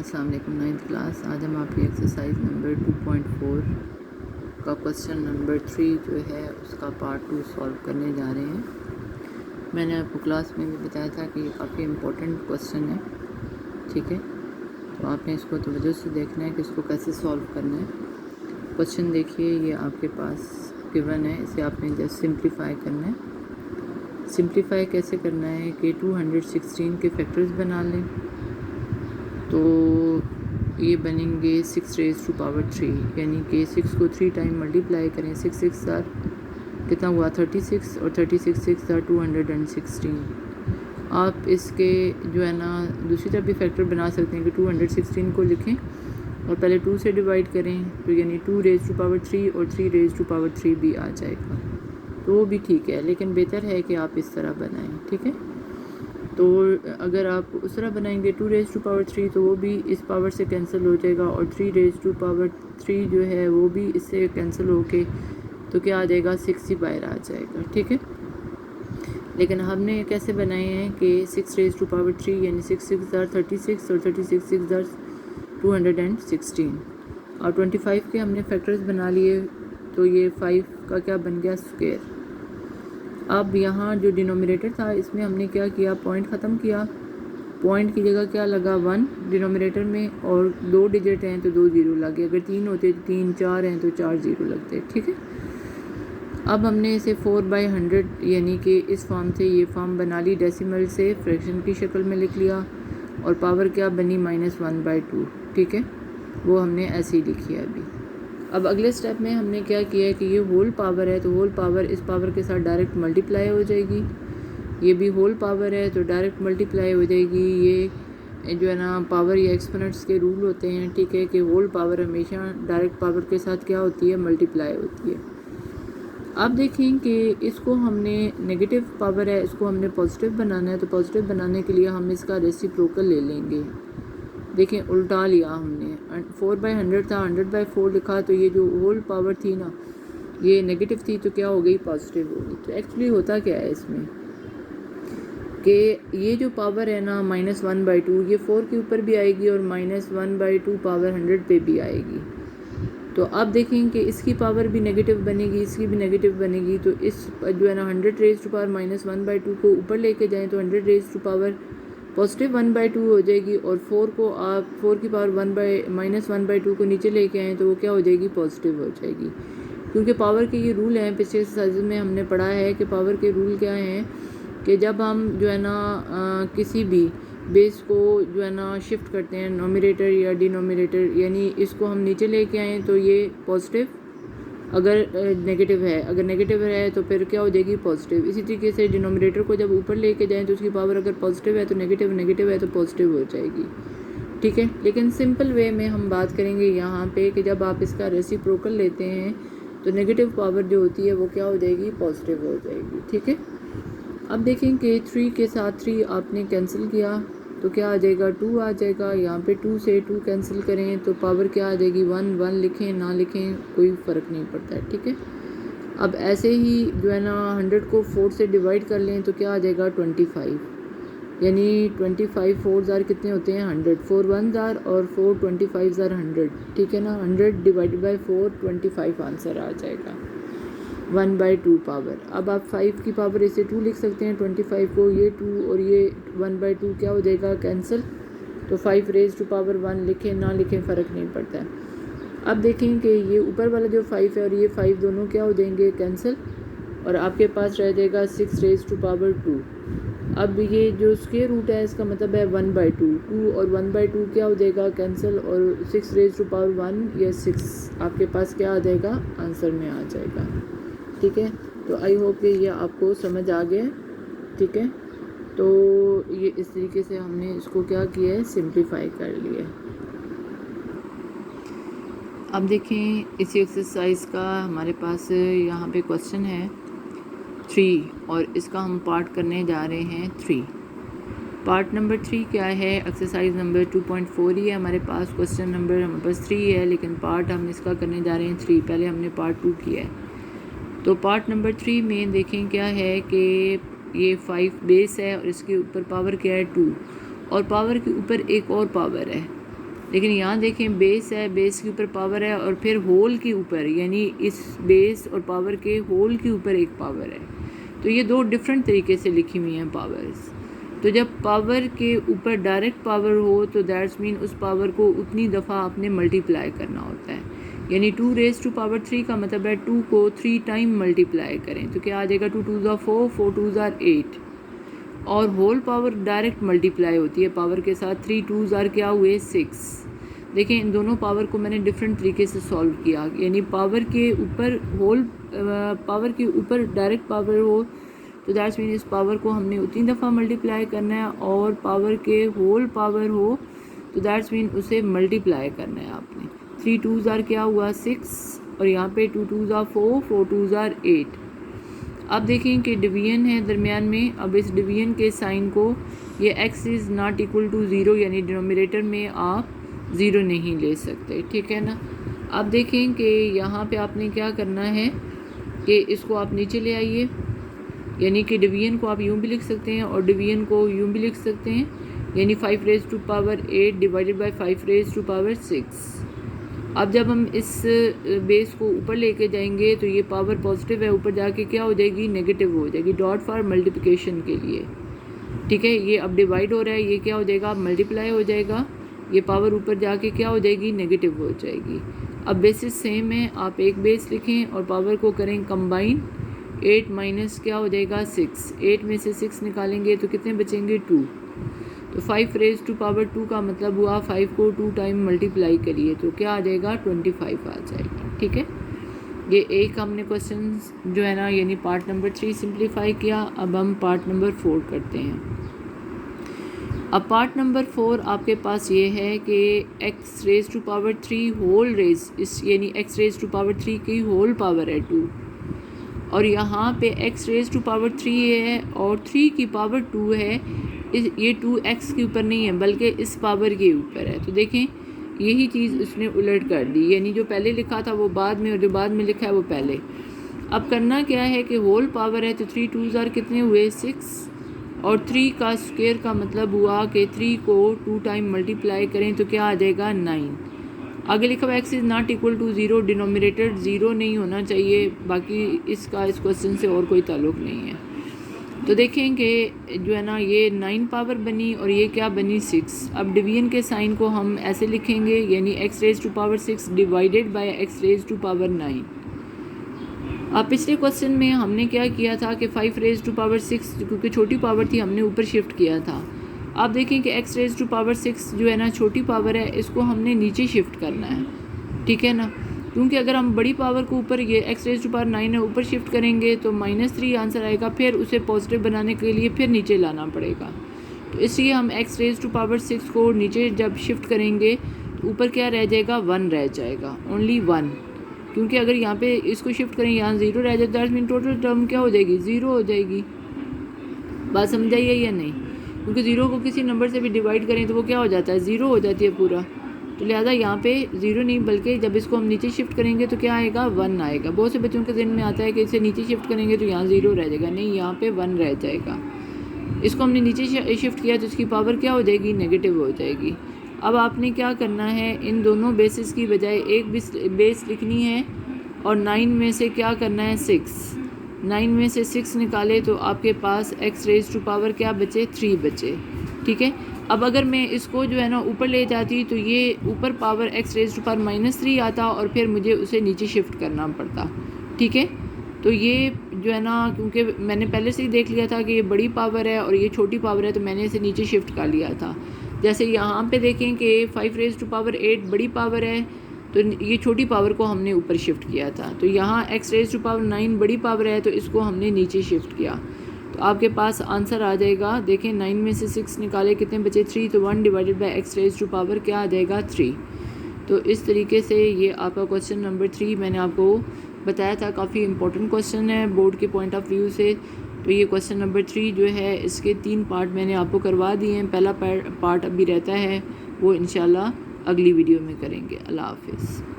अस्सलाम वालेकुम। 9th class. आज हम आपकी एक्सरसाइज नंबर 2.4 का क्वेश्चन नंबर 3 जो है उसका पार्ट 2 सॉल्व करने जा रहे हैं। मैंने आपको क्लास में भी बताया था कि ये काफ़ी इम्पोर्टेंट क्वेश्चन है, ठीक है। तो आपने इसको तवज्जो से देखना है कि इसको कैसे सॉल्व करना है। क्वेश्चन देखिए, ये आपके पास गिवन है, इसे आपने जस्ट सिंप्लीफाई करना है। सिंप्लीफाई कैसे करना है कि 216 के फैक्टर्स बना लें, तो ये बनेंगे 6 रेज़ टू पावर 3, यानी कि 6 को 3 टाइम मल्टीप्लाई करें। 6 6 कितना हुआ 36, और 36 6 216। आप इसके जो है ना दूसरी तरफ भी फैक्टर बना सकते हैं कि 216 को लिखें और पहले 2 से डिवाइड करें, तो यानी 2 रेज़ टू पावर 3 और 3 रेज़ टू पावर 3 भी आ जाएगा, तो वो भी ठीक है। लेकिन बेहतर है कि आप इस तरह बनाएं, ठीक है। तो अगर आप उस तरह बनाएंगे 2 रेज़ टू पावर 3, तो वो भी इस पावर से कैंसिल हो जाएगा, और 3 रेज़ टू पावर 3 जो है वो भी इससे कैंसिल होके तो क्या आ जाएगा 6 ही बाहर आ जाएगा, ठीक है। लेकिन हमने कैसे बनाए हैं कि 6 रेज़ टू पावर 3 यानी 6 6 36 और 36 6 216 और 25 के हमने फैक्टर्स बना लिए, तो ये 5 का क्या बन गया स्क्वायर। अब यहाँ जो डिनोमिनेटर था इसमें हमने क्या किया, पॉइंट ख़त्म किया। पॉइंट की जगह क्या लगा 1 डिनोमिनेटर में, और 2 डिजिट हैं तो 2 ज़ीरो लगे। अगर 3 होते तो 3, 4 हैं तो 4 ज़ीरो लगते, ठीक है। अब हमने इसे 4/100 यानी कि इस फॉर्म से ये फॉर्म बना ली, डेसिमल से फ्रैक्शन की शक्ल में लिख लिया, और पावर क्या बनी -1/2, ठीक है। वो हमने ऐसे ही लिखी है अभी। अब अगले स्टेप में हमने क्या किया है कि ये होल पावर है, तो होल पावर इस पावर के साथ डायरेक्ट मल्टीप्लाई हो जाएगी। ये भी होल पावर है तो डायरेक्ट मल्टीप्लाई हो जाएगी। ये जो है ना पावर या एक्सपोनेंट्स के रूल होते हैं, ठीक है, कि होल पावर हमेशा डायरेक्ट पावर के साथ क्या होती है, मल्टीप्लाई होती है। अब देखें कि इसको हमने नेगेटिव पावर है, इसको हमने पॉजिटिव बनाना है, तो पॉजिटिव बनाने के लिए हम इसका रेसिप्रोकल ले लेंगे। देखें उल्टा लिया हमने, 4/100 था, 100/4 लिखा, तो ये जो होल पावर थी ना ये नेगेटिव थी तो क्या हो गई, पॉजिटिव हो गई। तो एक्चुअली होता क्या है इसमें कि ये जो पावर है ना -1/2 ये 4 के ऊपर भी आएगी और -1/2 पावर 100 पे भी आएगी। तो अब देखें कि इसकी पावर भी नेगेटिव बनेगी, इसकी भी नेगेटिव बनेगी। तो इस जो है ना 100 रेज़ टू पावर -1/2 को ऊपर लेके जाएं तो 100 रेज़ टू पावर पॉजिटिव 1/2 हो जाएगी, और 4 को आप 4 की पावर -1/2 को नीचे लेके आएँ तो वो क्या हो जाएगी, पॉजिटिव हो जाएगी। क्योंकि पावर के ये रूल हैं, पिछले एक्सरसाइज में हमने पढ़ा है कि पावर के रूल क्या हैं कि जब हम जो है ना किसी भी बेस को जो है ना शिफ्ट करते हैं, नोमिनेटर या डिनोमिनेटर, यानी इसको हम नीचे लेके आएँ तो ये पॉजिटिव, अगर नेगेटिव है, अगर नेगेटिव है तो फिर क्या हो जाएगी, पॉजिटिव। इसी तरीके से डिनोमिनेटर को जब ऊपर लेके जाएं तो उसकी पावर अगर पॉजिटिव है तो नेगेटिव, नेगेटिव है तो पॉजिटिव हो जाएगी, ठीक है। लेकिन सिंपल वे में हम बात करेंगे यहाँ पे कि जब आप इसका रेसिप्रोकल लेते हैं तो नेगेटिव पावर जो होती है वो क्या हो जाएगी, पॉजिटिव हो जाएगी, ठीक है। अब देखें कि 3 के साथ 3 आपने कैंसिल किया तो क्या आ जाएगा, 2 आ जाएगा। यहाँ पे 2 से 2 कैंसिल करें तो पावर क्या आ जाएगी, 1 1 लिखें ना लिखें कोई फ़र्क नहीं पड़ता है, ठीक है। अब ऐसे ही जो है ना 100 को 4 से डिवाइड कर लें तो क्या आ जाएगा 25, यानी 25 4 ज़ार कितने होते हैं 100, 4 1 ज़ार और 4 25 ज़ार 100, ठीक है ना। 100 डिवाइडेड बाई 4 25 आंसर आ जाएगा 1/2 पावर। अब आप 5 की पावर इसे 2 लिख सकते हैं, 25 को ये 2 और ये 1/2 क्या हो जाएगा, कैंसिल। तो 5 रेज़ टू पावर 1 लिखें ना लिखें फ़र्क नहीं पड़ता है। अब देखें कि ये ऊपर वाला जो 5 है और ये 5 दोनों क्या हो जाएंगे, कैंसिल, और आपके पास रह जाएगा 6 रेज़ टू पावर 2। अब ये जो स्क्वायर रूट है इसका मतलब है 1/2, 2 और 1/2 क्या हो जाएगा, कैंसिल, और 6 रेज़ टू पावर 1 या 6 आपके पास क्या आ जाएगा, आंसर में आ जाएगा, ठीक है। तो आई होप कि ये आपको समझ आ गया, ठीक है। तो ये इस तरीके से हमने इसको क्या किया है, सिंप्लीफाई कर लिया। अब देखें इसी एक्सरसाइज का हमारे पास यहाँ पे क्वेश्चन है 3, और इसका हम पार्ट करने जा रहे हैं 3। पार्ट नंबर 3 क्या है, एक्सरसाइज नंबर 2.4 ही है हमारे पास। क्वेश्चन नंबर हमारे पास 3 है, लेकिन पार्ट हम इसका करने जा रहे हैं 3। पहले हमने पार्ट 2 किया है। तो पार्ट नंबर 3 में देखें क्या है कि ये 5 बेस है और इसके ऊपर पावर क्या है 2, और पावर के ऊपर एक और पावर है, लेकिन यहाँ देखें बेस है, बेस के ऊपर पावर है और फिर होल के ऊपर, यानी इस बेस और पावर के होल के ऊपर एक पावर है। तो ये दो डिफरेंट तरीके से लिखी हुई हैं पावर्स। तो जब पावर के ऊपर डायरेक्ट पावर हो तो दैट्स मीन उस पावर को उतनी दफ़ा आपने मल्टीप्लाई करना होता है, यानी 2 रेज़ टू पावर 3 का मतलब है 2 को 3 टाइम मल्टीप्लाई करें तो क्या आ जाएगा, 2 2 4, 4 2 8। और होल पावर डायरेक्ट मल्टीप्लाई होती है पावर के साथ, 3 2 क्या हुए 6। देखें इन दोनों पावर को मैंने डिफरेंट तरीके से सॉल्व किया, यानी पावर के ऊपर होल पावर के ऊपर डायरेक्ट पावर हो तो दैट्स मीन इस पावर को हमने उतनी दफ़ा मल्टीप्लाई करना है, और पावर के होल पावर हो तो दैट्स मीन उसे मल्टीप्लाई करना है आपने। 3 2 क्या हुआ 6, और यहाँ पे 2 2 4, 4 2 8। अब देखें कि डिवीजन है दरमियान में। अब इस डिवीजन के साइन को, ये x is not equal to 0, यानी डिनोमिनेटर में आप 0 नहीं ले सकते, ठीक है ना। अब देखें कि यहाँ पे आपने क्या करना है कि इसको आप नीचे ले आइए, यानी कि डिवीजन को आप यूँ भी लिख सकते हैं और डिवीजन को यूँ भी लिख सकते हैं, यानी 5 raise to power 8 divided by 5 raise to power 6। अब जब हम इस बेस को ऊपर लेके जाएंगे तो ये पावर पॉजिटिव है, ऊपर जाके क्या हो जाएगी, नेगेटिव हो जाएगी, डॉट फॉर मल्टीप्लिकेशन के लिए, ठीक है। ये अब डिवाइड हो रहा है, ये क्या हो जाएगा, मल्टीप्लाई हो जाएगा, ये पावर ऊपर जाके क्या हो जाएगी, नेगेटिव हो जाएगी। अब बेसिस सेम है, आप एक बेस लिखें और पावर को करें कंबाइन, 8 माइनस क्या हो जाएगा 6, 8 में से 6 निकालेंगे तो कितने बचेंगे 2। तो 5 रेज़ टू पावर 2 का मतलब हुआ 5 को 2 टाइम मल्टीप्लाई करिए तो क्या आ जाएगा 25 आ जाएगा, ठीक है। ये एक हमने क्वेश्चन जो है ना, यानी पार्ट नंबर 3 सिंप्लीफाई किया। अब हम पार्ट नंबर 4 करते हैं। अब पार्ट नंबर 4 आपके पास ये है कि x raise to power 3 whole raise, इस यानी x रेज़ टू पावर 3 की होल पावर है 2, और यहाँ पे x रेज़ टू पावर 3 है और 3 की पावर 2 है। ये 2 x के ऊपर नहीं है बल्कि इस पावर के ऊपर है। तो देखें यही चीज़ उसने उलट कर दी, यानी जो पहले लिखा था वो बाद में और जो बाद में लिखा है वो पहले। अब करना क्या है कि होल पावर है तो 3 2 कितने हुए 6, और 3 का स्क्वायर का मतलब हुआ कि 3 को 2 टाइम मल्टीप्लाई करें तो क्या आ जाएगा 9। आगे लिखा हुआ x is not equal to 0, denominator 0 नहीं होना चाहिए, बाकी इसका इस क्वेश्चन से और कोई ताल्लुक़ नहीं है। तो देखें कि जो है ना ये 9 पावर बनी और ये क्या बनी 6। अब डिवीजन के साइन को हम ऐसे लिखेंगे, यानी x raise to power 6 divided by x raise to power 9। अब पिछले क्वेश्चन में हमने क्या किया था कि 5 रेज़ टू पावर 6 क्योंकि छोटी पावर थी हमने ऊपर शिफ्ट किया था। आप देखें कि x रेज़ टू पावर 6 जो है ना छोटी पावर है, इसको हमने नीचे शिफ्ट करना है, ठीक है ना, क्योंकि अगर हम बड़ी पावर को ऊपर, ये x रेज़ टू पावर 9 है, ऊपर शिफ्ट करेंगे तो -3 आंसर आएगा, फिर उसे पॉजिटिव बनाने के लिए फिर नीचे लाना पड़ेगा। तो इसलिए हम x रेज़ टू पावर 6 को नीचे जब शिफ्ट करेंगे तो ऊपर क्या रह जाएगा 1 रह जाएगा, ओनली 1, क्योंकि अगर यहाँ पे इसको शिफ्ट करें यहाँ 0 रह जाता है, टोटल टर्म क्या हो जाएगी 0 हो जाएगी। बात समझ आइए या नहीं, क्योंकि 0 को किसी नंबर से भी डिवाइड करें तो वो क्या हो जाता है 0 हो जाती है पूरा। तो लिहाजा यहाँ पे 0 नहीं बल्कि जब इसको हम नीचे शिफ्ट करेंगे तो क्या आएगा 1 आएगा। बहुत से बच्चों के ज़हन में आता है कि इसे नीचे शिफ्ट करेंगे तो यहाँ 0 रह जाएगा, नहीं यहाँ पे 1 रह जाएगा। इसको हमने नीचे शिफ्ट किया तो इसकी पावर क्या हो जाएगी नेगेटिव हो जाएगी। अब आपने क्या करना है, इन दोनों बेसिस की बजाय एक बेस लिखनी है और 9 में से क्या करना है 6, 9 में से 6 निकाले तो आपके पास x रेज़ टू पावर क्या बचे 3 बचे, ठीक है। अब अगर मैं इसको जो है ना ऊपर ले जाती तो ये ऊपर power x raise to power -3 आता और फिर मुझे उसे नीचे शिफ्ट करना पड़ता, ठीक है। तो ये जो है ना, क्योंकि मैंने पहले से ही देख लिया था कि ये बड़ी पावर है और ये छोटी पावर है तो मैंने इसे नीचे शिफ्ट कर लिया था। जैसे यहाँ पे देखें कि 5 रेज़ टू पावर 8 बड़ी पावर है तो ये छोटी पावर को हमने ऊपर शिफ्ट किया था। तो यहाँ x रेज़ टू पावर 9 बड़ी पावर है तो इसको हमने नीचे शिफ्ट किया, तो आपके पास आंसर आ जाएगा। देखें 9 में से 6 निकाले कितने बचे 3, तो 1 divided by x raise to power क्या आ जाएगा 3। तो इस तरीके से ये आपका क्वेश्चन नंबर 3 मैंने आपको बताया था, काफ़ी इंपॉर्टेंट क्वेश्चन है बोर्ड के पॉइंट ऑफ व्यू से। तो ये क्वेश्चन नंबर 3 जो है इसके 3 पार्ट मैंने आपको करवा दिए हैं, पहला पार्ट अभी रहता है वो इंशाल्लाह अगली वीडियो में करेंगे। अल्लाह हाफिज़।